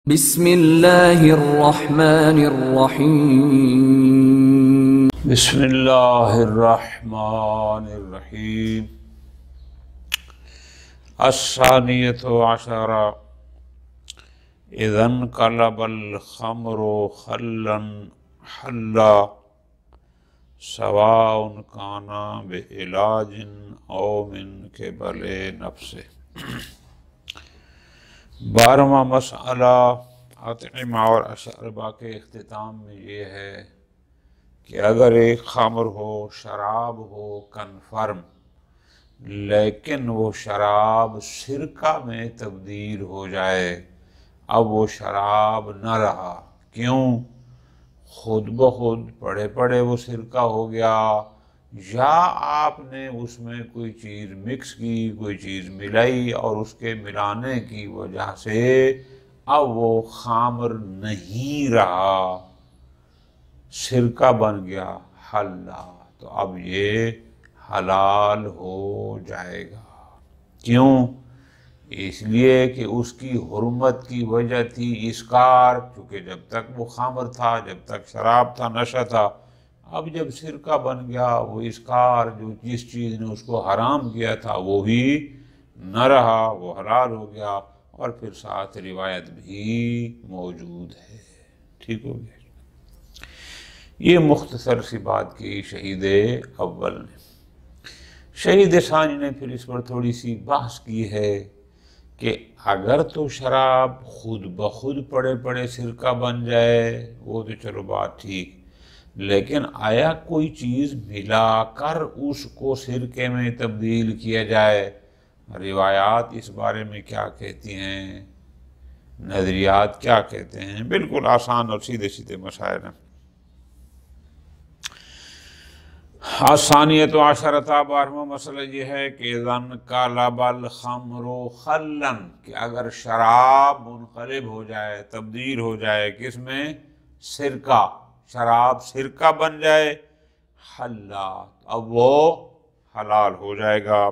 بسم اللہ الرحمن الرحیم بسم اللہ الرحمن الرحیم الثانیۃ عشرہ اذا انقلب الخمر خلا حلا سواء کان بعلاج او من قبل نفسه۔ 12واں مسئلہ اطعمہ اور اشربہ کے اختتام میں یہ ہے کہ اگر ایک خمر ہو، شراب ہو کنفرم، لیکن وہ شراب سرکہ میں تبدیل ہو جائے، اب وہ شراب نہ رہا، کیوں؟ خود بخود پڑھے پڑھے وہ سرکہ ہو گیا، یا آپ نے اس میں کوئی چیز مکس کی، کوئی چیز ملائی، اور اس کے ملانے کی وجہ سے اب وہ خمر نہیں رہا، سرکہ بن گیا، حلا، تو اب یہ حلال ہو جائے گا۔ کیوں؟ اس لیے کہ اس کی حرمت کی وجہ تھی اسکار، کیونکہ جب تک وہ خمر تھا، جب تک شراب تھا، نشہ تھا، اب جب سرکہ بن گیا، وہ اسکار جو جس چیز نے اس کو حرام کیا تھا وہ بھی نہ رہا، وہ حلال ہو گیا، اور پھر ساتھ روایت بھی موجود ہے۔ ٹھیک ہو گیا؟ یہ مختصر سی بات کی شہید اول نے۔ شہید ثانی نے پھر اس پر تھوڑی سی بحث کی ہے کہ اگر تو شراب خود بخود پڑے پڑے سرکہ بن جائے، وہ تو چلو بات ٹھیک، لیکن آیا کوئی چیز ملا کر اس کو سرکے میں تبدیل کیا جائے؟ روایات اس بارے میں کیا کہتی ہیں، نظریات کیا کہتے ہیں؟ بالکل آسان اور سیدھے سیدھے مسائل ہیں۔ الثانیۃ عشرہ، 12واں مسئلہ یہ ہے کہ اذا انقلب الخمر خلا، کہ اگر شراب منقلب ہو جائے، تبدیل ہو جائے، کس میں؟ سرکہ، شراب سرکہ بن جائے، حلا، اب وہ حلال ہو جائے گا،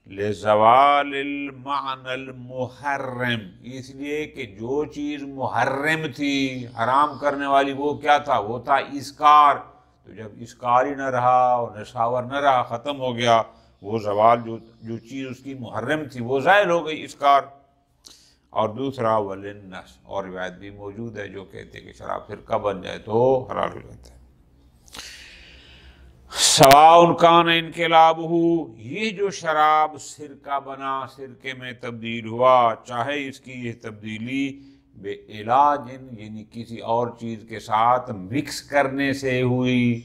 لزوال المعنی المحرم، اس لیے کہ جو چیز محرم تھی، حرام کرنے والی، وہ کیا تھا؟ وہ تھا اسکار، تو جب اسکار ہی نہ رہا اور نشاور نہ رہا، ختم ہو گیا، وہ زوال جو چیز اس کی محرم تھی وہ زائل ہو گئی، اسکار۔ اور دوسرا وللنس، اور روایت بھی موجود ہے جو کہتے ہیں کہ شراب فرقہ بن جائے تو حلال ہو جاتا ہے۔ سواء کان انقلابہ، یہ جو شراب سرکہ بنا، سرکے میں تبدیل ہوا، چاہے اس کی یہ تبدیلی بعلاج، یعنی کسی اور چیز کے ساتھ مکس کرنے سے ہوئی،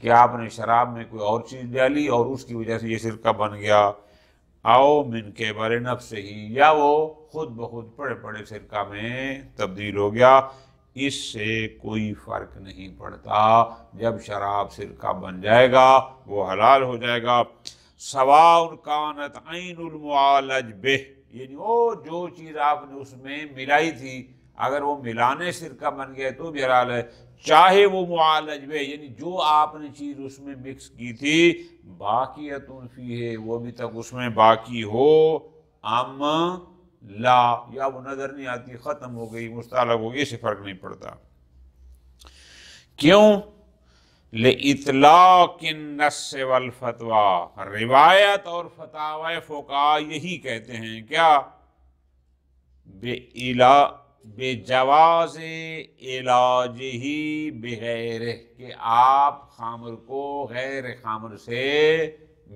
کہ آپ نے شراب میں کوئی اور چیز ڈالی اور اس کی وجہ سے یہ سرکہ بن گیا، او من قبل نفسہ، یا وہ خود بخود پڑے پڑے سرکہ میں تبدیل ہو گیا، اس سے کوئی فرق نہیں پڑتا، جب شراب سرکہ بن جائے گا وہ حلال ہو جائے گا۔ سواء کانت عین المعالج بہ، یعنی وہ جو چیز آپ نے اس میں ملائی تھی، اگر وہ ملانے سرکہ بن گیا تو بھی حلال ہے، چاہے وہ معالج بہ، یعنی جو آپ نے چیز اس میں مکس کی تھی، باقیۃ فیہ، وہ ابھی تک اس میں باقی ہو، ام لا، یا وہ نظر نہیں آتی، ختم ہو گئی، مستعلق ہو گئی، اس سے فرق نہیں پڑتا۔ کیوں؟ لِإِطْلَاقِ النَّصِّ وَالْفَتْوَى، روایت اور فتاوی فقہا یہی کہتے ہیں، کیا؟ بجواز علاجہ بغیرہ، کہ آپ خمر کو غیر خمر سے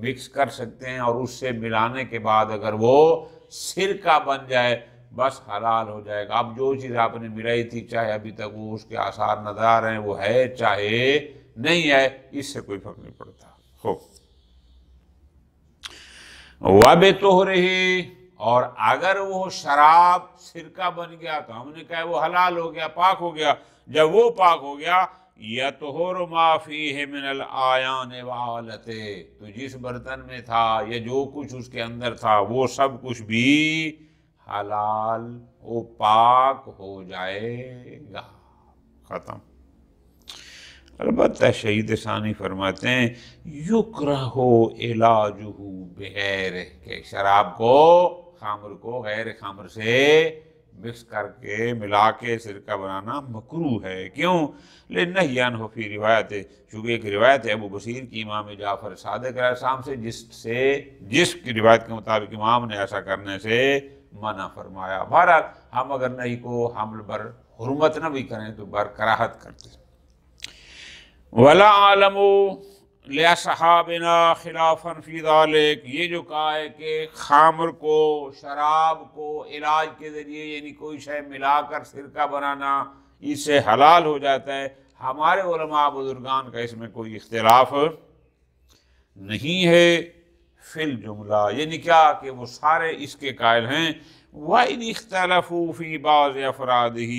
مکس کر سکتے ہیں، اور اس سے ملانے کے بعد اگر وہ سرکہ بن جائے بس حلال ہو جائے گا۔ اب جو چیز آپ نے ملائی تھی، چاہے ابھی تک وہ اس کے آثار نظر آ رہے ہیں، وہ ہے چاہے نہیں ہے، اس سے کوئی فرق نہیں پڑتا۔ خوب، وَبِطُہْرِهِ، اور اگر وہ شراب سرکہ بن گیا تو ہم نے کہا وہ حلال ہو گیا، پاک ہو گیا، جب وہ پاک ہو گیا، یطہر ما فیہ من الآیان وآلتہ، تو جس برتن میں تھا یا جو کچھ اس کے اندر تھا وہ سب کچھ بھی حلال، وہ پاک ہو جائے گا، ختم۔ البتہ شہید ثانی فرماتے ہیں یکرہ علاجہ بغیرہ، کہ شراب کو، خمر کو غیر خمر سے مکس کر کے ملا کے سرکہ بنانا مکروہ ہے۔ کیوں؟ لِنَّهْيِ عَنْهُ فِي روایت، چونکہ ایک روایت ہے ابو بصیر کی امام جعفر صادق علیہ السلام سے، جس کی روایت کے مطابق امام نے ایسا کرنے سے منع فرمایا۔ بہرحال ہم اگر نہیں کو حمل بر حرمت نہ بھی کریں تو بر کراہت کرتے ہیں۔ وَلَا عَالَمُوا لِأَصْحَابِنَا خِلَافًا فِي ذَلِكَ، یہ جو کہا ہے کہ خمر کو، شراب کو علاج کے ذریعے یعنی کوئی شے ملا کر سرکہ بنانا اس سے حلال ہو جاتا ہے، ہمارے علماء بزرگان کا اس میں کوئی اختلاف نہیں ہے۔ فی الجملہ یعنی کیا کہ وہ سارے اس کے قائل ہیں۔ وَإِنِ اخْتَلَفُوا فِي بَعْضِ أَفْرَادِهِ،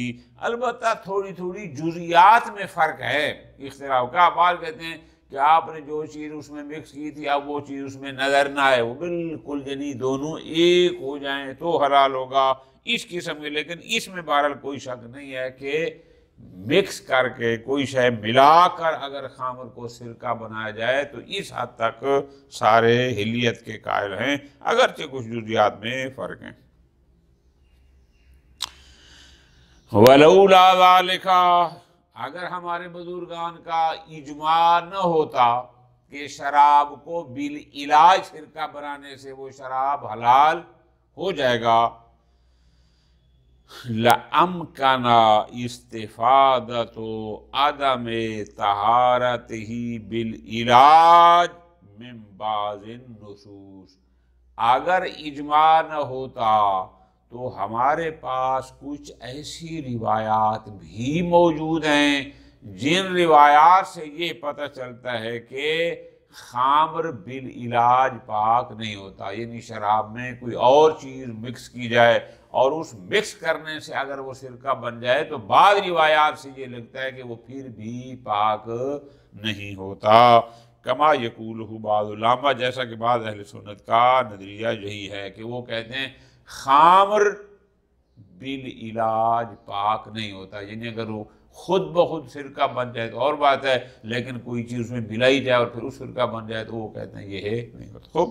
البتہ تھوڑی تھوڑی جزیات میں فرق ہے اختلاف کا۔ بعض کہتے ہیں کہ آپ نے جو چیز اس میں مکس کی تھی اب وہ چیز اس میں نظر نہ آئے، وہ بالکل یعنی دونوں ایک ہو جائیں تو حلال ہوگا، اس قسم کے۔ لیکن اس میں بہرحال کوئی شک نہیں ہے کہ مکس کر کے کوئی شے ملا کر اگر خمر کو سرکہ بنایا جائے تو اس حد تک سارے حلیت کے قائل ہیں، اگرچہ کچھ جزیات میں فرق ہیں۔ وَلَوْلَا ذَلِكَ، اگر ہمارے بزرگان کا اجماع نہ ہوتا کہ شراب کو بالعلاج سرکہ بنانے سے وہ شراب حلال ہو جائے گا، لَأَمْكَنَ اسْتِفَادَةُ عَدَمِ طَهَارَتِهِ بِالْعِلَاجِ مِنْ بَعْضِ النُّصُوصِ، اگر اجماع نہ ہوتا تو ہمارے پاس کچھ ایسی روایات بھی موجود ہیں جن روایات سے یہ پتہ چلتا ہے کہ خمر بالعلاج پاک نہیں ہوتا، یعنی شراب میں کوئی اور چیز مکس کی جائے اور اس مکس کرنے سے اگر وہ سرکہ بن جائے تو بعض روایات سے یہ لگتا ہے کہ وہ پھر بھی پاک نہیں ہوتا۔ کما یقولہ بعض العلماء، جیسا کہ بعض اہل سنت کا نظریہ یہی ہے کہ وہ کہتے ہیں خمر بالعلاج پاک نہیں ہوتا، یعنی اگر وہ خود بخود سرکہ بن جائے تو اور بات ہے، لیکن کوئی چیز اس میں ملائی جائے اور پھر اس سرکہ بن جائے تو وہ کہتے ہیں یہ نہیں ہوتا۔ خوب،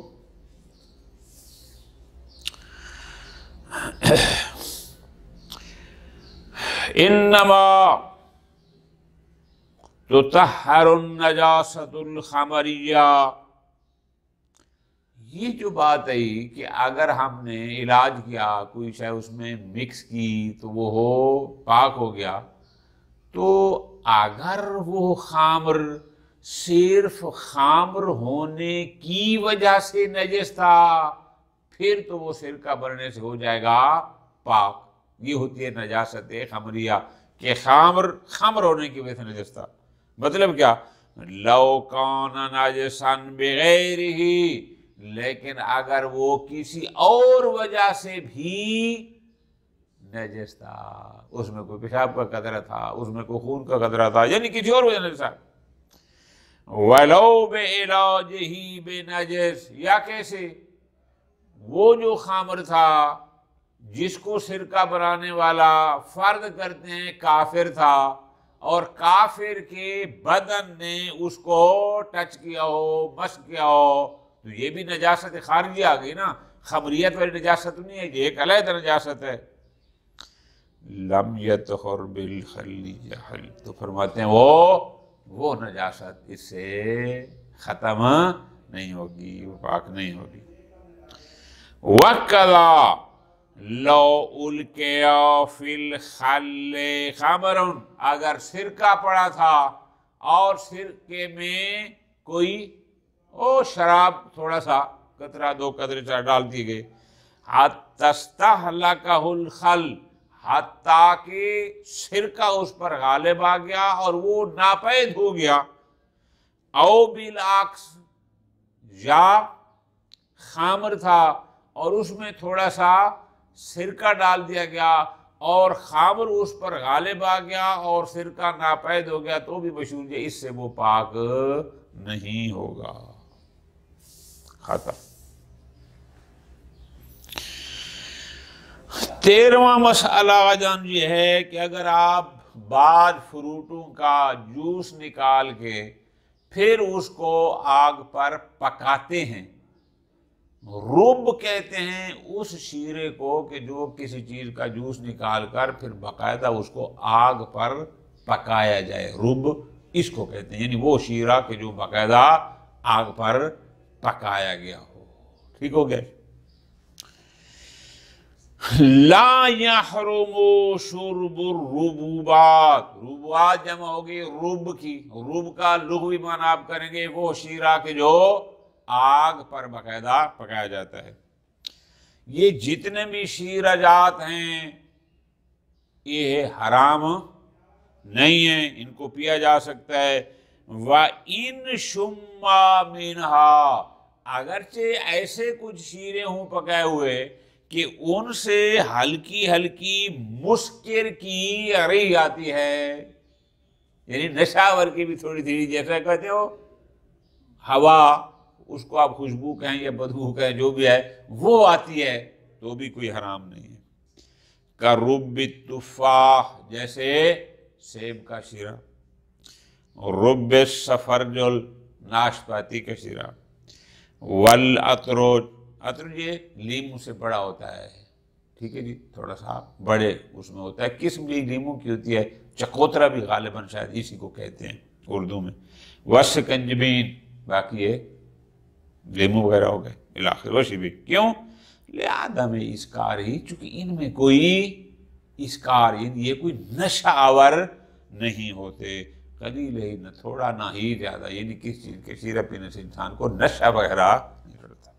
انما تطہر النجاسۃ الخمریہ، یہ جو بات ہے کہ اگر ہم نے علاج کیا کوئی شے اس میں مکس کی تو وہ پاک ہو گیا، تو اگر وہ خمر صرف خمر ہونے کی وجہ سے نجس تھا پھر تو وہ سرکہ بننے سے ہو جائے گا پاک۔ یہ ہوتی ہے نجاست خمریہ کہ خمر ہونے کی وجہ سے نجس تھا۔ مطلب کیا؟ لو کان ناجسا بغیرہ، لیکن اگر وہ کسی اور وجہ سے بھی نجس تھا، اس میں کوئی پیشاب کا قطرہ تھا، اس میں کوئی خون کا قطرہ تھا، یعنی کسی اور وجہ نجس تھا۔ وَلَوْ بِعِلَاجِهِ بِنَجِسٍ، یا کیسے وہ جو خمر تھا جس کو سرکہ بنانے والا فرض کرتے ہیں کافر تھا اور کافر کے بدن نے اس کو ٹچ کیا ہو، مس کیا ہو، تو یہ بھی نجاست خارجی آ گئی نا، خمریت والی نجاست نہیں ہے، یہ ایک علیحدہ نجاست ہے۔ لم یطہر بالخل جہل، تو فرماتے ہیں وہ نجاست اس سے ختم نہیں ہوگی، وہ پاک نہیں ہوگی۔ وَكَذَا لَوْ أُلْقِيَ فِي الْخَلِّ خَمْرٌ، اگر سرکہ پڑا تھا اور سرکے میں کوئی شراب تھوڑا سا قطرہ دو قطرے چار ڈال دیے گئے، حَتَّى اسْتَحْلَكَهُ الْخَلُّ، حتیٰ کہ سرکہ اس پر غالب آ گیا اور وہ ناپید ہو گیا، او بالعکس، یا خمر تھا اور اس میں تھوڑا سا سرکہ ڈال دیا گیا اور خمر اس پر غالب آ گیا اور سرکہ ناپید ہو گیا، تو بھی مشہور ہے اس سے وہ پاک نہیں ہوگا، ختم۔ 13واں مسئلہ جان یہ ہے کہ اگر آپ بعض فروٹوں کا جوس نکال کے پھر اس کو آگ پر پکاتے ہیں، رب کہتے ہیں اس شیرے کو کہ جو کسی چیز کا جوس نکال کر پھر باقاعدہ اس کو آگ پر پکایا جائے، رب اس کو کہتے ہیں، یعنی وہ شیرہ کہ جو باقاعدہ آگ پر پکایا گیا ہو۔ ٹھیک ہو گیا؟ لا یحرم شرب الربوبات، ربوبات جمع ہوگی رب کی، رب کا لغوی معنی آپ کریں گے وہ شیرہ کہ جو آگ پر باقاعدہ پکایا جاتا ہے۔ یہ جتنے بھی شیرہ جات ہیں یہ حرام نہیں ہیں، ان کو پیا جا سکتا ہے۔ وَإِن شُمَّ مِنْهَا، اگرچہ ایسے کچھ شیرے ہوں پکائے ہوئے کہ ان سے ہلکی ہلکی مسکر کی رہ آتی ہے، یعنی نشاور کی بھی تھوڑی تھوڑی، جیسا کہتے ہو ہوا، اس کو آپ خوشبو کہیں یا بدبو کہیں جو بھی ہے وہ آتی ہے، تو بھی کوئی حرام نہیں ہے۔ کَرُبِّ التُّفَّاحِ، جیسے سیب کا شیرہ، رب السفرجل، ناشپاتی کا شیرہ، والعطرج، عطرج یہ لیموں سے بڑا ہوتا ہے، ٹھیک ہے جی، تھوڑا سا بڑے اس میں ہوتا ہے، قسم بھی لیموں کی ہوتی ہے، چکوترا بھی غالباً شاید اسی کو کہتے ہیں اردو میں، وسکنجبین، باقی یہ لیموں وغیرہ ہو گئے الاخر، وشی بھی، کیوں؟ لعدم اسکار ہی، چونکہ ان میں کوئی اسکار، یعنی یہ کوئی نشہ آور نہیں ہوتے، قلیل ہی نہ تھوڑا نہ ہی زیادہ، یعنی کس چیز کے شیرہ پینے سے انسان کو نشہ وغیرہ نہیں پڑتا۔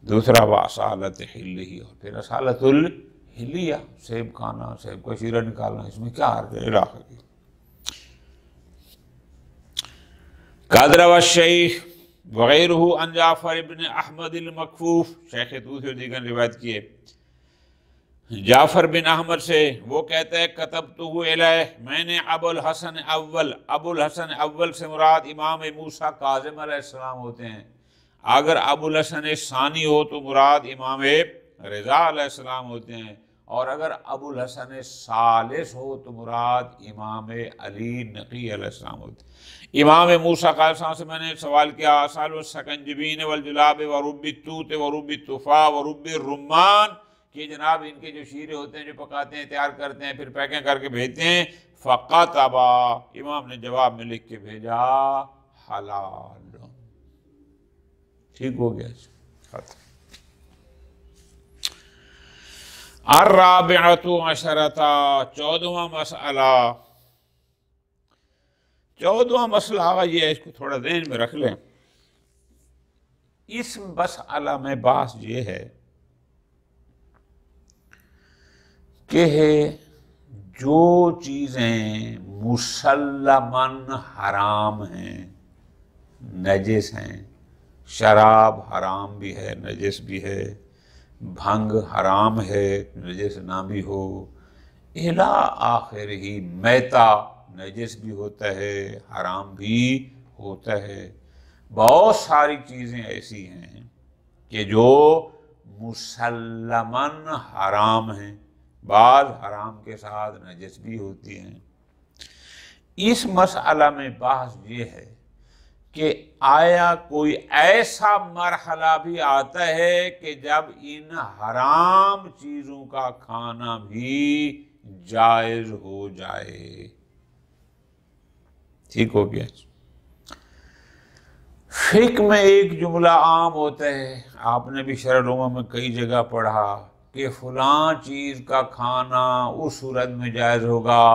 دوسرا وَأَصَالَةِ حِلِّهِ، اور پھر اصالت الحلیہ، سیب کھانا، سیب کا شیرہ نکالنا، اس میں کیا حرج ہے؟ الاخر کی قد روى الشیخ وغیرہ عن جعفر بن احمد المکفوف، شیخ توسی اور دیگر روایت کیے جعفر بن احمد سے، وہ کہتا ہے کتبتہ الیہ، میں نے ابو الحسن اول سے مراد امام موسیٰ کاظم علیہ السلام ہوتے ہیں، اگر ابو الحسن ثانی ہو تو مراد امام رضا علیہ السلام ہوتے ہیں، اور اگر ابو الحسن ثالث ہو تو مراد امام علی نقی علیہ السلام ہوتے ہیں۔ امام موسیٰ قائل صاحب سے میں نے سوال کیا، سال السکنجبین والجلاب ورب التوت ورب التفاح ورب الرمان، کہ جناب ان کے جو شیرے ہوتے ہیں جو پکاتے ہیں، تیار کرتے ہیں، پھر پیکنگ کر کے بھیجتے ہیں، فقطبا، امام نے جواب میں لکھ کے بھیجا حلال، ٹھیک ہو گیا۔ الرابعۃ عشرۃ، 14واں مسئلہ، 14واں مسئلہ یہ ہے، اس کو تھوڑا ذہن میں رکھ لیں۔ اس مسئلہ میں بحث یہ ہے کہ جو چیزیں مسلماً حرام ہیں، نجس ہیں، شراب حرام بھی ہے، نجس بھی ہے، بھنگ حرام ہے، نجس نہ بھی ہو، الی آخر ہی، میتا نجس بھی ہوتا ہے، حرام بھی ہوتا ہے، بہت ساری چیزیں ایسی ہیں کہ جو مسلماً حرام ہیں، بعض حرام کے ساتھ نجس بھی ہوتی ہیں۔ اس مسئلہ میں بحث یہ ہے کہ آیا کوئی ایسا مرحلہ بھی آتا ہے کہ جب ان حرام چیزوں کا کھانا بھی جائز ہو جائے؟ ٹھیک ہو گیا۔ فقہ میں ایک جملہ عام ہوتا ہے، آپ نے بھی شرح العلوم میں کئی جگہ پڑھا کہ فلاں چیز کا کھانا اس صورت میں جائز ہوگا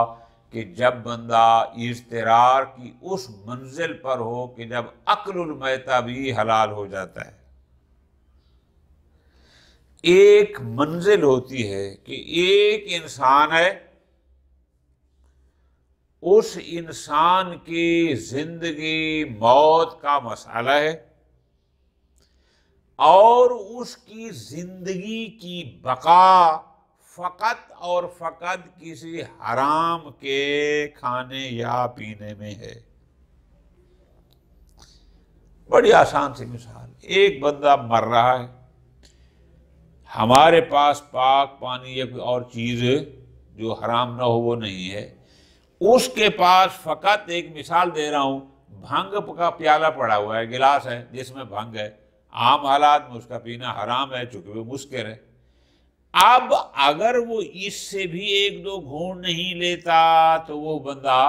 کہ جب بندہ اضطرار کی اس منزل پر ہو کہ جب اکل المیتہ بھی حلال ہو جاتا ہے۔ ایک منزل ہوتی ہے کہ ایک انسان ہے، اس انسان کی زندگی موت کا مسئلہ ہے، اور اس کی زندگی کی بقا فقط اور فقط کسی حرام کے کھانے یا پینے میں ہے۔ بڑی آسان سی مثال، ایک بندہ مر رہا ہے، ہمارے پاس پاک پانی یا کوئی اور چیز جو حرام نہ ہو وہ نہیں ہے، اس کے پاس فقط ایک مثال دے رہا ہوں، بھنگ کا پیالہ پڑا ہوا ہے، گلاس ہے جس میں بھنگ ہے، عام حالات میں اس کا پینا حرام ہے چونکہ وہ مسکر ہے۔ اب اگر وہ اس سے بھی ایک دو گھونٹ نہیں لیتا تو وہ بندہ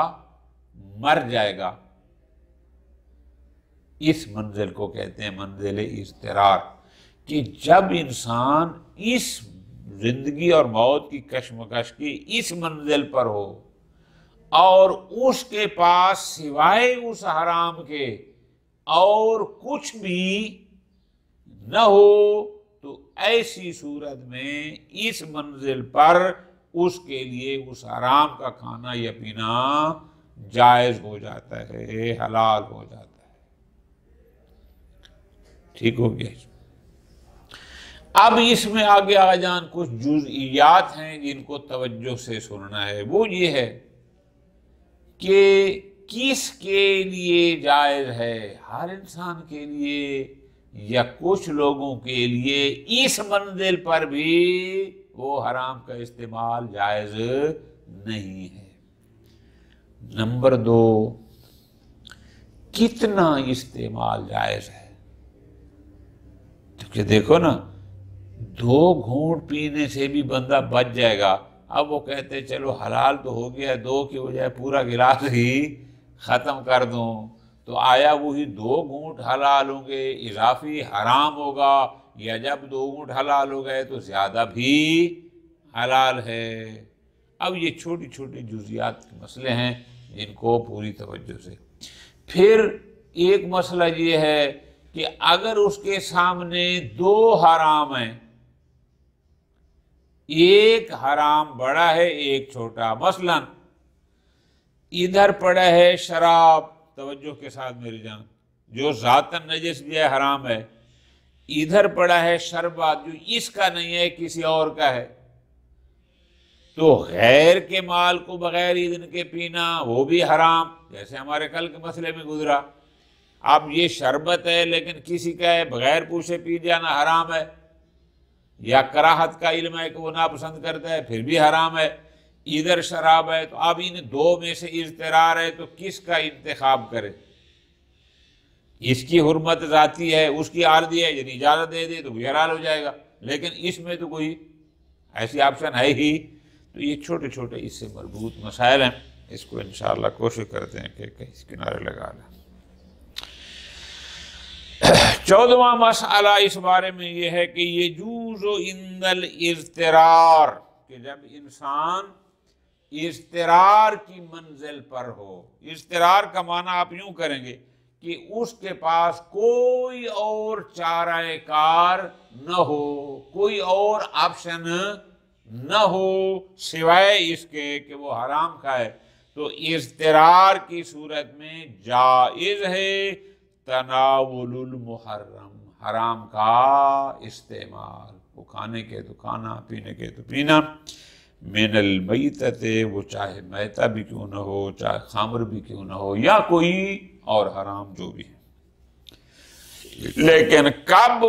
مر جائے گا۔ اس منزل کو کہتے ہیں منزل اضطرار، کہ جب انسان اس زندگی اور موت کی کشمکش کی اس منزل پر ہو اور اس کے پاس سوائے اس حرام کے اور کچھ بھی نہ ہو، تو ایسی صورت میں اس منزل پر اس کے لیے اس حرام کا کھانا یا پینا جائز ہو جاتا ہے، حلال ہو جاتا ہے۔ ٹھیک ہو گیا؟ اب اس میں آگے آ جان کچھ جزئیات ہیں جن کو توجہ سے سننا ہے۔ وہ یہ ہے کہ کس کے لیے جائز ہے، ہر انسان کے لیے یا کچھ لوگوں کے لیے اس منزل پر بھی وہ حرام کا استعمال جائز نہیں ہے۔ نمبر 2، کتنا استعمال جائز ہے؟ کیونکہ دیکھو نا، 2 گھونٹ پینے سے بھی بندہ بچ جائے گا۔ اب وہ کہتے چلو حلال تو ہو گیا، 2 کی بجائے پورا گلاس ہی ختم کر دوں، تو آیا وہی 2 گھونٹ حلال ہوں گے، اضافی حرام ہوگا، یا جب 2 گھونٹ حلال ہو گئے تو زیادہ بھی حلال ہے؟ اب یہ چھوٹی چھوٹی جزیات کے مسئلے ہیں جن کو پوری توجہ سے۔ پھر ایک مسئلہ یہ ہے کہ اگر اس کے سامنے 2 حرام ہیں، ایک حرام بڑا ہے ایک چھوٹا، مثلا ادھر پڑا ہے شراب، توجہ کے ساتھ میری جان، جو ذاتاً نجس بھی ہے حرام ہے، ادھر پڑا ہے شربات جو اس کا نہیں ہے کسی اور کا ہے، تو غیر کے مال کو بغیر اذن کے پینا وہ بھی حرام، جیسے ہمارے کل کے مسئلے میں گزرا۔ اب یہ شربت ہے لیکن کسی کا ہے، بغیر پوچھے پی جانا حرام ہے، یا کراہت کا علم ہے کہ وہ ناپسند کرتا ہے پھر بھی حرام ہے۔ ادھر شراب ہے، تو اب ان 2 میں سے اضطرار ہے تو کس کا انتخاب کرے؟ اس کی حرمت ذاتی ہے، اس کی عارضی ہے، یعنی اجازت دے دے تو بھی حلال ہو جائے گا، لیکن اس میں تو کوئی ایسی آپشن ہے ہی۔ تو یہ چھوٹے چھوٹے اس سے مربوط مسائل ہیں، اس کو انشاءاللہ کوشش کرتے ہیں کہ کہیں کنارے لگا لیں۔ 14واں مسئلہ اس بارے میں یہ ہے کہ یجوز عند الاضطرار، کہ جب انسان اضطرار کی منزل پر ہو، اضطرار کا معنی آپ یوں کریں گے کہ اس کے پاس کوئی اور چارہ کار نہ ہو، کوئی اور آپشن نہ ہو سوائے اس کے کہ وہ حرام کھائے، تو اضطرار کی صورت میں جائز ہے تناول المحرم، حرام کا استعمال، وہ کھانے کے تو کھانا، پینے کے تو پینا، من المیتۃ، وہ چاہے میتہ بھی کیوں نہ ہو، چاہے خمر بھی کیوں نہ ہو، یا کوئی اور حرام جو بھی ہے، لیکن کب؟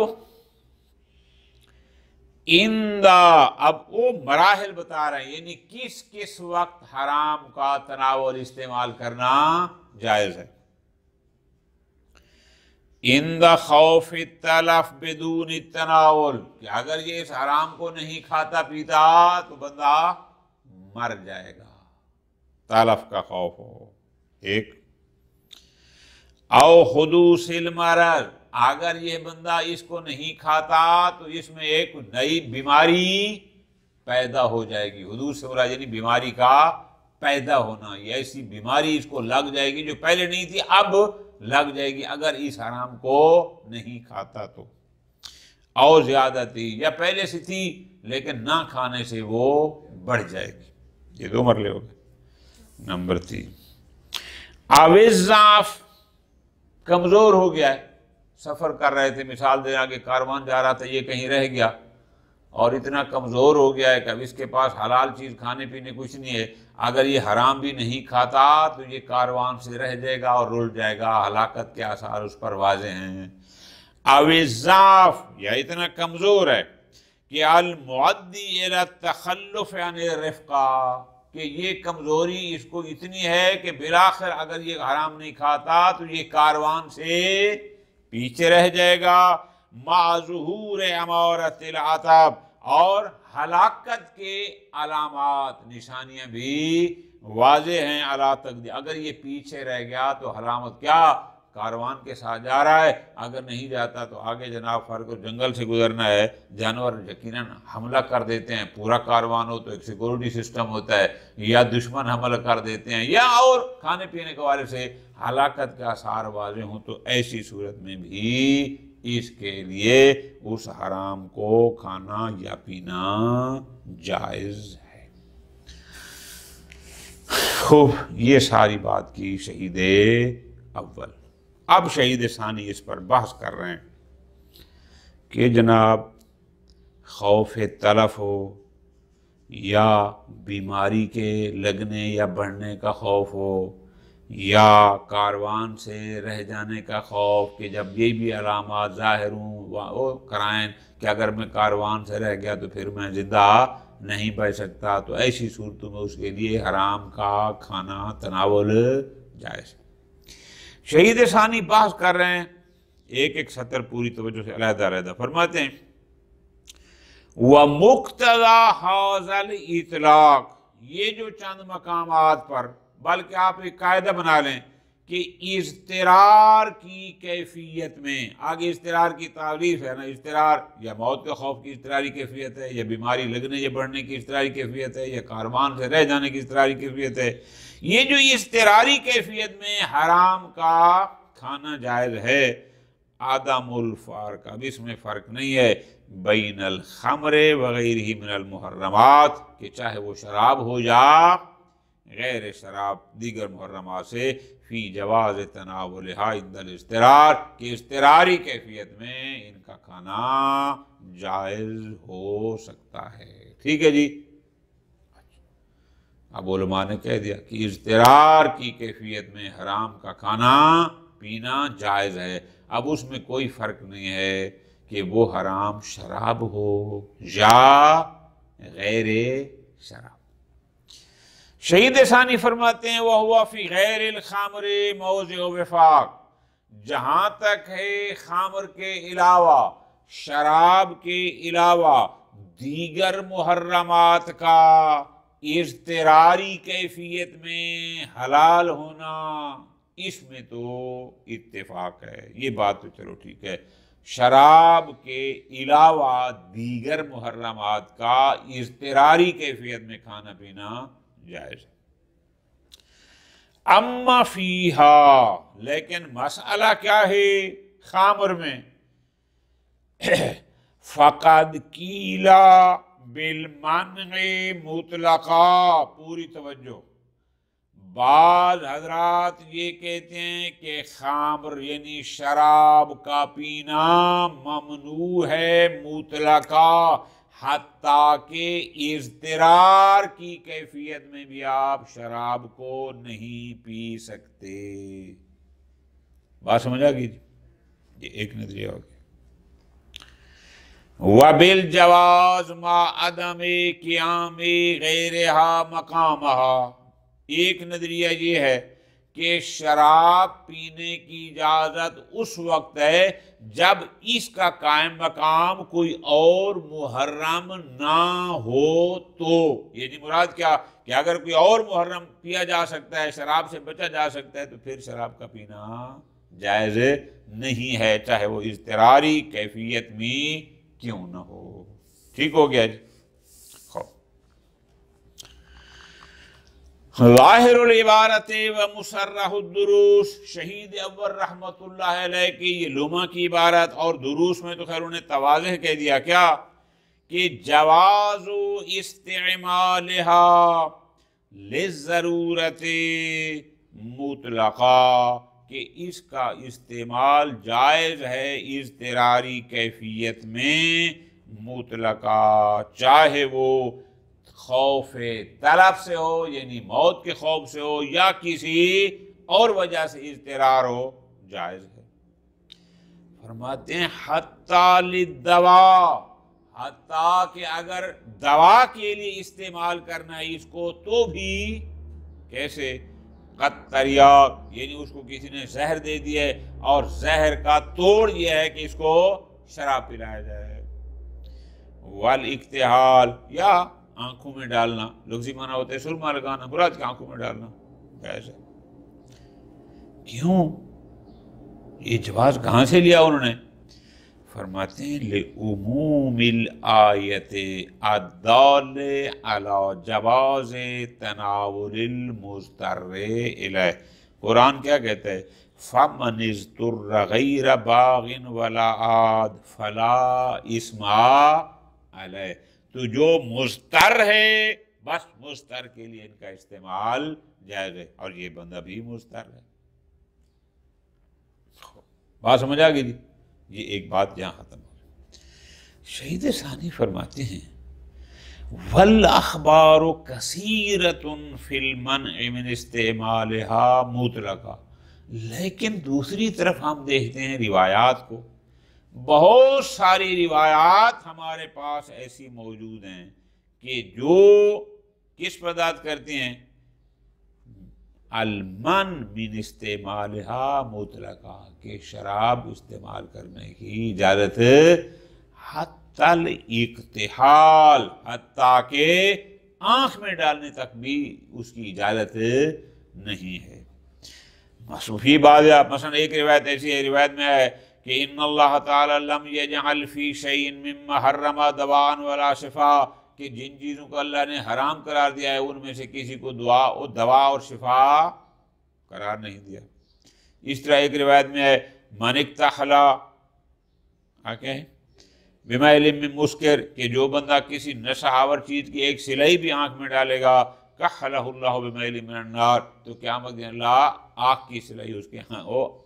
اب وہ مراحل بتا رہے ہیں، یعنی کس وقت حرام کا تناول استعمال کرنا جائز ہے۔ عند خوف التلف بدون التناول، کہ اگر یہ اس حرام کو نہیں کھاتا پیتا تو بندہ مر جائے گا، تلف کا خوف ہو ایک، او حدوث المرض، اگر یہ بندہ اس کو نہیں کھاتا تو اس میں ایک نئی بیماری پیدا ہو جائے گی، حدوث سے مراد یعنی بیماری کا پیدا ہونا، یہ ایسی بیماری اس کو لگ جائے گی جو پہلے نہیں تھی اب لگ جائے گی اگر اس حرام کو نہیں کھاتا تو، اور زیادتی، یا پہلے سے تھی لیکن نہ کھانے سے وہ بڑھ جائے گی۔ یہ 2 مرحلے ہو گئے۔ نمبر 3، الضعف، کمزور ہو گیا ہے، سفر کر رہے تھے، مثال دے آگے کاروان جا رہا تھا، یہ کہیں رہ گیا اور اتنا کمزور ہو گیا ہے کہ اب اس کے پاس حلال چیز کھانے پینے کچھ نہیں ہے، اگر یہ حرام بھی نہیں کھاتا تو یہ کاروان سے رہ جائے گا اور رل جائے گا، ہلاکت کے آثار اس پر واضح ہیں۔ او الضعف، یا اتنا کمزور ہے کہ المعدی الی التخلف عن الرفقہ، کہ یہ کمزوری اس کو اتنی ہے کہ بالآخر اگر یہ حرام نہیں کھاتا تو یہ کاروان سے پیچھے رہ جائے گا، مع ظہور امارت العطب، اور ہلاکت کے علامات نشانیاں بھی واضح ہیں علی تقدیر۔ اگر یہ پیچھے رہ گیا تو علامت کیا؟ کاروان کے ساتھ جا رہا ہے، اگر نہیں جاتا تو آگے جناب فرق جنگل سے گزرنا ہے، جانور یقیناً حملہ کر دیتے ہیں، پورا کاروان ہو تو ایک سیکورٹی سسٹم ہوتا ہے، یا دشمن حملہ کر دیتے ہیں، یا اور کھانے پینے کے حوالے سے ہلاکت کے آثار واضح ہوں، تو ایسی صورت میں بھی اس کے لیے اس حرام کو کھانا یا پینا جائز ہے۔ خوب، یہ ساری بات کی شہید اول۔ اب شہید ثانی اس پر بحث کر رہے ہیں کہ جناب خوف تلف ہو یا بیماری کے لگنے یا بڑھنے کا خوف ہو یا کاروان سے رہ جانے کا خوف کہ جب یہ بھی علامات ظاہر ہوں وہ کرائیں کہ اگر میں کاروان سے رہ گیا تو پھر میں زندہ نہیں بچ سکتا، تو ایسی صورتوں میں اس کے لیے حرام کا کھانا تناول جائز۔ شہید ثانی بحث کر رہے ہیں، ایک ایک سطر پوری توجہ سے علیحدہ علیحدہ فرماتے ہیں وَمُقْتَضَى هَذَا الْإِطْلَاقِ، یہ جو چند مقامات پر، بلکہ آپ ایک قاعدہ بنا لیں کہ اضطرار کی کیفیت میں، آگے اضطرار کی تعریف ہے نا، اضطرار یا موت کے خوف کی اضطراری کیفیت ہے، یا بیماری لگنے یا بڑھنے کی اضطراری کیفیت ہے، یا کاروان سے رہ جانے کی اضطراری کیفیت ہے، یہ جو اضطراری کیفیت میں حرام کا کھانا جائز ہے، عدم الفرق، اب اس میں فرق نہیں ہے بین الخمر وغیرہ من المحرمات، کہ چاہے وہ شراب ہو یا غیر شراب دیگر محرمات سے، فی جواز تناولها عند الاضطرار، کہ اضطراری کیفیت میں ان کا کھانا جائز ہو سکتا ہے۔ ٹھیک ہے جی، اب علماء نے کہہ دیا کہ اضطرار کی کیفیت میں حرام کا کھانا پینا جائز ہے، اب اس میں کوئی فرق نہیں ہے کہ وہ حرام شراب ہو یا غیر شراب۔ شہید ثانی فرماتے ہیں وَهُوَ فِي غَيْرِ الْخَمْرِ مَوْضِعُ وِفَاقٍ، جہاں تک ہے خمر کے علاوہ، شراب کے علاوہ دیگر محرمات کا اضطراری کیفیت میں حلال ہونا، اس میں تو اتفاق ہے، یہ بات تو چلو ٹھیک ہے، شراب کے علاوہ دیگر محرمات کا اضطراری کیفیت میں کھانا پینا جائز ہے۔ اما فیہا، لیکن مسئلہ کیا ہے خمر میں؟ فقد قیلا بالمنع مطلقا، پوری توجہ، بعض حضرات یہ کہتے ہیں کہ خمر یعنی شراب کا پینا ممنوع ہے مطلقا، حتیٰ کہ اضطرار کی کیفیت میں بھی آپ شراب کو نہیں پی سکتے۔ بات سمجھ آ گئی جی؟ یہ ایک نظریہ ہو گیا۔ وَبِالْجَوَازِ مَا عَدَمِ قِيَامِ غَيْرِهَا مَقَامَهَا، ایک نظریہ یہ ہے کہ شراب پینے کی اجازت اس وقت ہے جب اس کا قائم مقام کوئی اور محرم نہ ہو تو، یعنی مراد کیا کہ اگر کوئی اور محرم پیا جا سکتا ہے، شراب سے بچا جا سکتا ہے، تو پھر شراب کا پینا جائز نہیں ہے، چاہے وہ اضطراری کیفیت میں کیوں نہ ہو۔ ٹھیک ہو گیا جی؟ ظاہر العبارت و مصرح الدروس، شہید اول رحمت اللہ علیہ کی یہ لمحہ کی عبارت، اور دروس میں تو خیر انہیں تواضح کہہ دیا کیا کہ جواز استعمالها للضرورت مطلقا، کہ اس کا استعمال جائز ہے اضطراری کیفیت میں مطلقا، چاہے وہ خوف طلب سے ہو یعنی موت کے خوف سے ہو یا کسی اور وجہ سے اضطرار ہو، جائز ہے۔ فرماتے ہیں حتیٰ للدوا، حتیٰ کہ اگر دوا کے لیے استعمال کرنا ہے اس کو تو بھی، کیسے؟ قد تریاق، یعنی اس کو کسی نے زہر دے دیا ہے اور زہر کا توڑ یہ ہے کہ اس کو شراب پلایا جائے. والاکتحال یا آنکھوں میں ڈالنا، لفظی معنی ہوتا ہے سرما لگانا، مراد کی آنکھوں میں ڈالنا جائز ہے. کیوں؟ یہ جواز کہاں سے لیا انہوں نے؟ فرماتے ہیں لعموم الآیت الدال علی جواز تناول المضطر الیہ. قرآن کیا کہتا ہے؟ فَمَنِ اضْطُرَّ غَيْرَ بَاغٍ وَلَا عَادٍ فَلَا إِثْمَ عَلَيْهِ. تو جو مضطر ہے بس مضطر کے لیے ان کا استعمال جائز ہے، اور یہ بندہ بھی مضطر ہے. بات سمجھ آ گئی؟ یہ ایک بات یہاں ختم ہو. شہید ثانی فرماتے ہیں وَالْأَخْبَارُ كَثِيرَةٌ فِي الْمَنْعِ مِنْ اسْتِعْمَالِهَا مُطْلَقًا. لیکن دوسری طرف ہم دیکھتے ہیں روایات کو، بہت ساری روایات ہمارے پاس ایسی موجود ہیں کہ جو کس پر داد کرتے ہیں؟ المن من استعمالها مطلقا، کہ شراب استعمال کرنے کی اجازت حتی الاکتحال، حتیٰ کہ آنکھ میں ڈالنے تک بھی اس کی اجازت نہیں ہے. مصوفی بات، مثلا ایک روایت ایسی ہے، روایت میں ہے کہ ان اللہ تعالی لم یجعل فی شیء مما حرم دواء ولا شفاء، کہ جن چیزوں کو اللہ نے حرام قرار دیا ہے ان میں سے کسی کو دوا اور شفا قرار نہیں دیا. اس طرح ایک روایت میں ہے من اکتحل بمائل من مسکر، کہ جو بندہ کسی نشہ آور چیز کی ایک سلائی بھی آنکھ میں ڈالے گا کحلہ اللہ بمائل من النار، تو قیامت دن اللہ آگ کی سلائی اس کے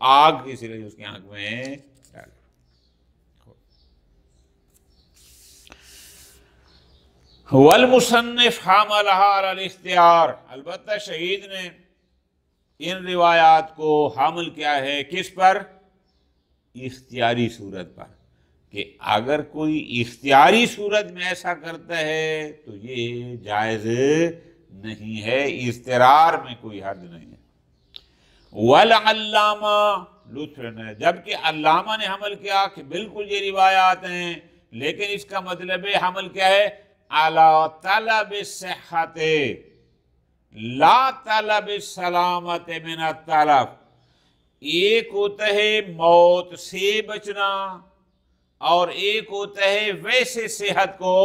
آگ کی سلائی اس کی آنکھ میں ڈالے. والمصنف حاملها علی الاختیار. البتہ شہید نے ان روایات کو حامل کیا ہے، کس پر؟ اختیاری صورت پر، کہ اگر کوئی اختیاری صورت میں ایسا کرتا ہے تو یہ جائز نہیں ہے، اضطرار میں کوئی حد نہیں ہے. والعلامہ لطف نے، جبکہ علامہ نے حمل کیا کہ بالکل یہ روایات ہیں، لیکن اس کا مطلب حمل کیا ہے؟ علی طلب صحت لا طلب سلامت من الطلب. ایک ہوتا ہے موت سے بچنا اور ایک ہوتا ہے ویسے صحت کو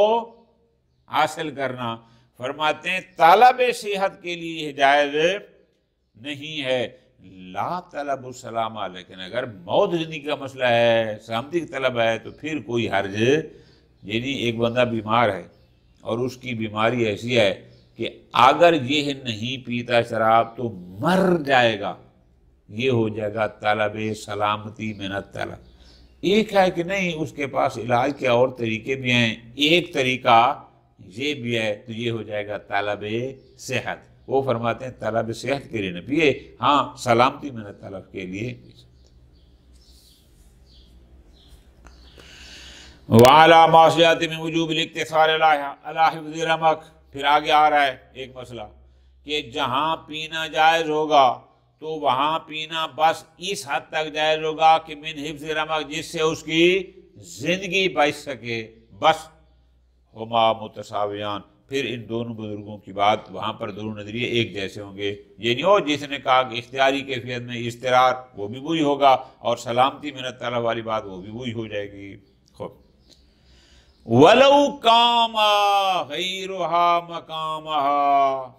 حاصل کرنا. فرماتے ہیں طلب صحت کے لیے جائز نہیں ہے، لا طلب السلامہ. لیکن اگر موت زندگی کا مسئلہ ہے، سلامتی کی طلب ہے، تو پھر کوئی حرج. یعنی ایک بندہ بیمار ہے اور اس کی بیماری ایسی ہے کہ اگر یہ نہیں پیتا شراب تو مر جائے گا، یہ ہو جائے گا طلب سلامتی من الطلب. ایک ہے کہ نہیں اس کے پاس علاج کے اور طریقے بھی ہیں، ایک طریقہ یہ بھی ہے، تو یہ ہو جائے گا طلب صحت. وہ فرماتے ہیں طلب صحت کے لیے نہ پیے، ہاں سلامتی من الطلب کے لیے پی سکتے. وعلی معصیات من وجوب الاقتصار علی حفظ رمق. پھر آگے آ رہا ہے ایک مسئلہ کہ جہاں پینا جائز ہوگا تو وہاں پینا بس اس حد تک جائز ہوگا کہ من حفظ رمق، جس سے اس کی زندگی بچ سکے، بس. ہما متساویان، پھر ان دونوں بزرگوں کی بات وہاں پر دونوں نظریے ایک جیسے ہوں گے. یہ نہیں ہو جس نے کہا کہ اختیاری کیفیت میں اضطرار، وہ بھی وہی ہوگا، اور سلامتی من الطلب والی بات وہ بھی وہی ہو جائے گی. خوب. وَلَوْ قَامَ غَيْرُهَا مَقَامَهَا.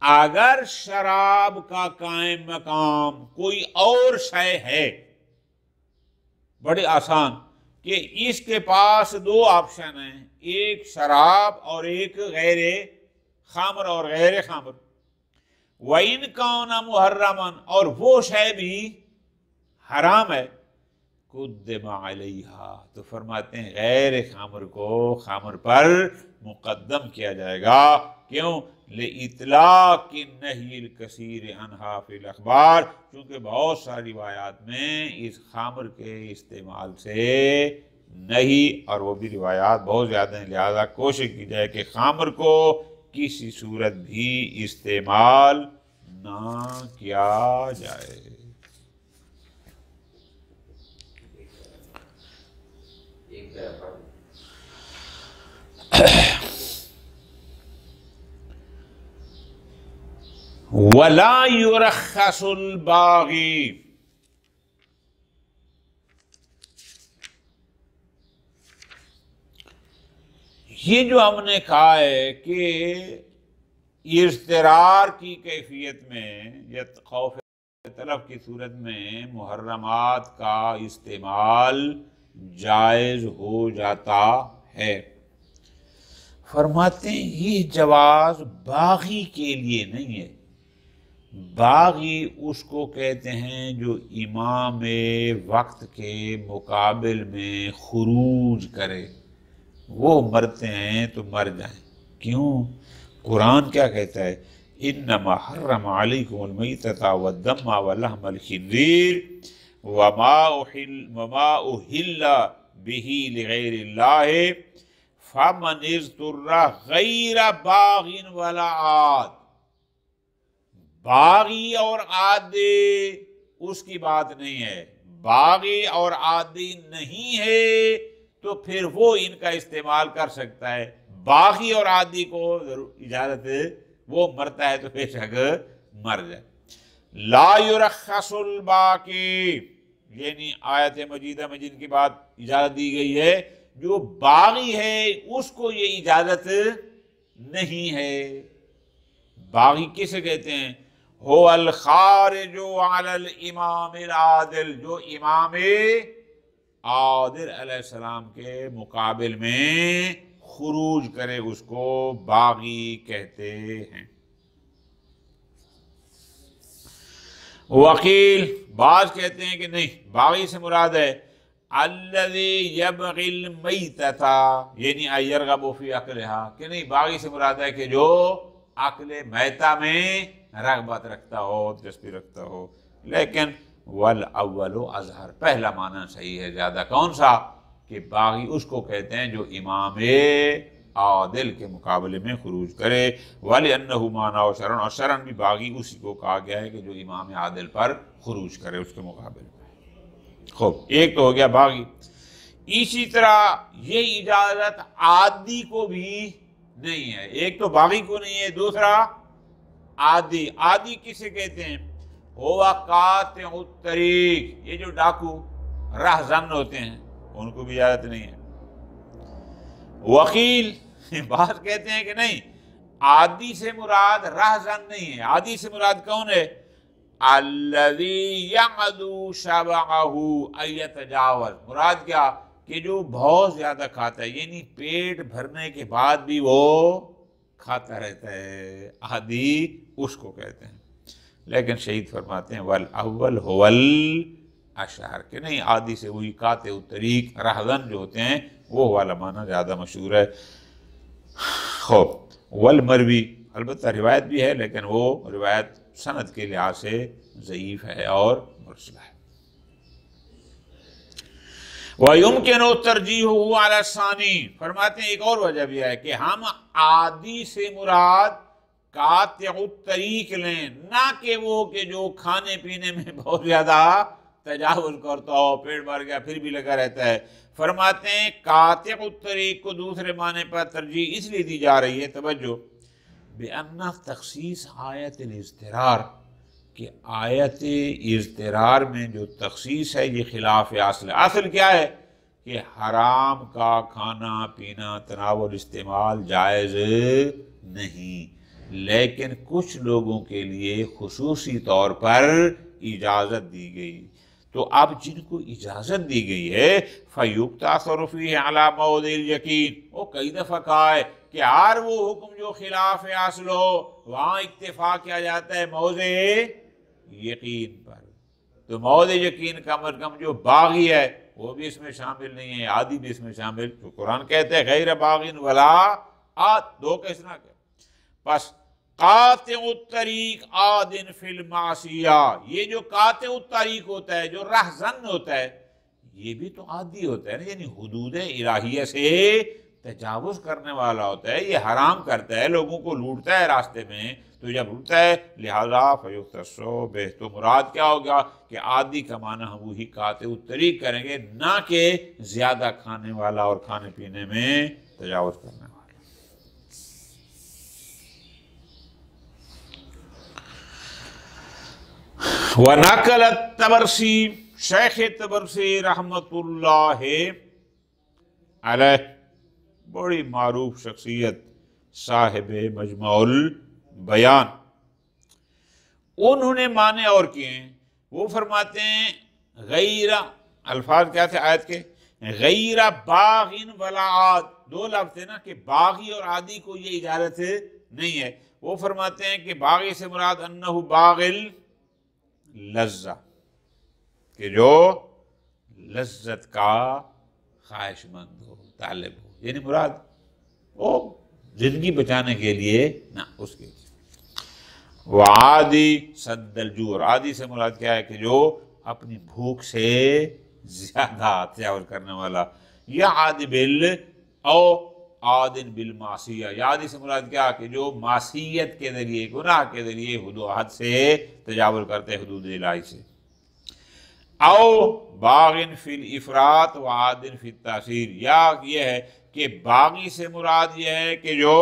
اگر شراب کا قائم مقام کوئی اور شے ہے، بڑے آسان، کہ اس کے پاس دو آپشن ہیں، ایک شراب اور ایک غیر خمر اور غیر خمر. وَإِنْ كَانَ مُحَرَّمًا، اور وہ شے بھی حرام ہے. قدم علیہا، تو فرماتے ہیں غیر خمر کو خمر پر مقدم کیا جائے گا. کیوں؟ لِإِطْلَاقِ النَّهْيِ الْكَثِيرِ عَنْهَا فِي الْأَخْبَارِ، کیونکہ بہت ساری روایات میں اس خمر کے استعمال سے نہیں، اور وہ بھی روایات بہت زیادہ ہیں، لہذا کوشش کی جائے کہ خمر کو کسی صورت بھی استعمال نہ کیا جائے. وَلَا يُرَخَّصُ الْبَاغِي، یہ جو ہم نے کہا ہے کہ اضطرار کی کیفیت میں یا خوف طلب کی صورت میں محرمات کا استعمال جائز ہو جاتا ہے، فرماتے ہیں یہ جواز باغی کے لیے نہیں ہے۔ باغی اس کو کہتے ہیں جو امام وقت کے مقابل میں خروج کرے، وہ مرتے ہیں تو مر جائیں۔ کیوں؟ قرآن کیا کہتا ہے؟ انما حرم علیکم المیتۃ والدم ولحم الخنزیر وما اہل بہ لغیر اللہ فمن اضطر غیر باغ ولا عاد۔ باغی اور عادی اس کی بات نہیں ہے، باغی اور عادی نہیں ہے تو پھر وہ ان کا استعمال کر سکتا ہے۔ باغی اور عادی کو اجازت ہے، وہ مرتا ہے تو بے شک مر جائے۔ لا یرخص الباقی، یعنی آیت مجیدہ میں جن کی بات اجازت دی گئی ہے، جو باغی ہے اس کو یہ اجازت نہیں ہے۔ باغی کسے کہتے ہیں؟ هو الخارج علی الامام العادل، جو امام عادل علیہ السلام کے مقابل میں خروج کرے، اس کو باغی کہتے ہیں۔ وقیل، بعض کہتے ہیں کہ نہیں، باغی سے مراد ہے الذی یبغی المیتۃ، یعنی یرغب فی اکلھا، کہ نہیں، باغی سے مراد ہے کہ جو اکل میتہ میں رغبت رکھتا ہو، دلچسپی رکھتا ہو۔ لیکن والاول اظہر، پہلا معنی صحیح ہے زیادہ۔ کون سا؟ کہ باغی اس کو کہتے ہیں جو امام عادل کے مقابلے میں خروج کرے۔ وَلِأَنَّهُ مَعْنَاهُ شَرْعًا، اور شرعاً بھی باغی اسی کو کہا گیا ہے کہ جو امام عادل پر خروج کرے اس کے مقابلے میں۔ خوب، ایک تو ہو گیا باغی۔ اسی طرح یہ اجازت عادی کو بھی نہیں ہے، ایک تو باغی کو نہیں ہے، دوسرا عادی۔ عادی کسے کہتے ہیں؟ ہوا قاطع الطریق، یہ جو ڈاکو رہزن ہوتے ہیں ان کو بھی اجازت نہیں ہے۔ وقیل، بعض کہتے ہیں کہ نہیں، عادی سے مراد رہزن نہیں ہے، عادی سے مراد کون ہے؟ الذی یعدو شبعہ ان یتجاوز، مراد کیا؟ کہ جو بہت زیادہ کھاتا ہے، یعنی پیٹ بھرنے کے بعد بھی وہ کھاتا رہتا ہے، عادی اس کو کہتے ہیں۔ لیکن شہید فرماتے ہیں والاول هو الاشہر، کہ نہیں، عادی سے وہی قاطع الطریق رہزن جو ہوتے ہیں وہ والا معنی زیادہ مشہور ہے۔ خوب، والمروی، البتہ روایت بھی ہے لیکن وہ روایت سند کے لحاظ سے ضعیف ہے اور مرسل ہے۔ وَيُمْكِنُ تَرْجِيحُهُ عَلَى الثَّانِي، فرماتے ہیں ایک اور وجہ بھی ہے کہ ہم عادی سے مراد قاطع الطریق لیں، نہ کہ وہ کہ جو کھانے پینے میں بہت زیادہ تجاوز کرتا ہو، پیٹ بھر گیا پھر بھی لگا رہتا ہے۔ فرماتے ہیں قاطع الطریق کو دوسرے معنی پر ترجیح اس لیے دی جا رہی ہے، توجہ، بِأَنَّ تخصیص آیت الاضطرار، کہ آیت اضطرار میں جو تخصیص ہے یہ خلاف اصل ہے۔ اصل کیا ہے؟ کہ حرام کا کھانا پینا، تناول، استعمال جائز نہیں، لیکن کچھ لوگوں کے لیے خصوصی طور پر اجازت دی گئی۔ تو اب جن کو اجازت دی گئی ہے فَيُقْتَأْثَرُ فِيهِ عَلَى مَوْضِعِ الْيَقِينِ، وہ کئی دفعہ کہا ہے کہ ہر وہ حکم جو خلاف اصل ہو وہاں اکتفا کیا جاتا ہے موضع یقین پر۔ تو موضع یقین کم از کم جو باغی ہے وہ بھی اس میں شامل نہیں ہے، عادی بھی اس میں شامل، تو قرآن کہتے ہیں غیر باغین ولا عاد، دو کا اسنا کیا۔ پس قاطع الطریق عادن فی المعصیہ، یہ جو قاطع الطریق ہوتا ہے، جو رہزن ہوتا ہے، یہ بھی تو عادی ہوتا ہے نا، یعنی حدود الہیہ سے تجاوز کرنے والا ہوتا ہے، یہ حرام کرتا ہے، لوگوں کو لوٹتا ہے راستے میں، تو جب لوٹتا ہے لہذا فیختصو بہ، تو مراد کیا ہوگا کہ عادی کا معنی ہم وہی قاطع الطریق کریں گے، نہ کہ زیادہ کھانے والا اور کھانے پینے میں تجاوز کرنے والا۔ وَنَقَلَ الطَّبَرْسِی، شیخ طبرسی رحمت اللہ علیہ، بڑی معروف شخصیت، صاحب مجمع البیان، انہوں نے معنی اور کیے ہیں۔ وہ فرماتے ہیں غیر، الفاظ کیا تھے آیت کے؟ غیر باغٍ ولا عاد، دو لفظ ہے نا کہ باغی اور عادی کو یہ اجازت نہیں ہے۔ وہ فرماتے ہیں کہ باغی سے مراد انہ باغ اللذہ، کہ جو لذت کا خواہش مند ہو، طالب ہو، یعنی مراد وہ زندگی بچانے کے لیے نہ، اس کے لیے۔ وعادی سد الجوع، عادی سے مراد کیا ہے کہ جو اپنی بھوک سے زیادہ تجاوز کرنے والا، یا عادی بال او عادن بالمعصیہ، یا عادی سے مراد کیا کہ جو معصیت کے ذریعے، گناہ کے ذریعے حد سے تجاوز کرتے، حدود الہی سے۔ او باغن فی الافراط و عادن فی التاثیر، یا یہ ہے کہ باغی سے مراد یہ ہے کہ جو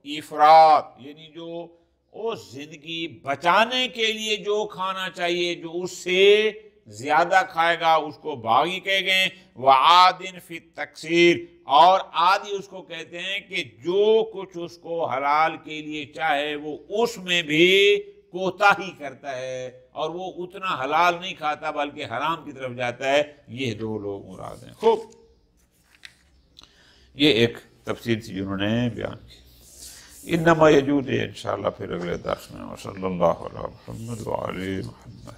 افراط، یعنی جو وہ زندگی بچانے کے لیے جو کھانا چاہیے، جو اس سے زیادہ کھائے گا اس کو باغی کہے گئے۔ وعادن فی التکثیر، اور عادی اس کو کہتے ہیں کہ جو کچھ اس کو حلال کے لیے چاہے وہ اس میں بھی کوتاہی کرتا ہے، اور وہ اتنا حلال نہیں کھاتا بلکہ حرام کی طرف جاتا ہے۔ یہ دو لوگ مراد ہیں۔ خوب، یہ ایک تفصیل تھی جنہوں نے بیان کی۔ انما یجوز ہے انشاءاللہ پھر اگلے درس میں۔ وصلی اللہ علی محمد وعلی محمد۔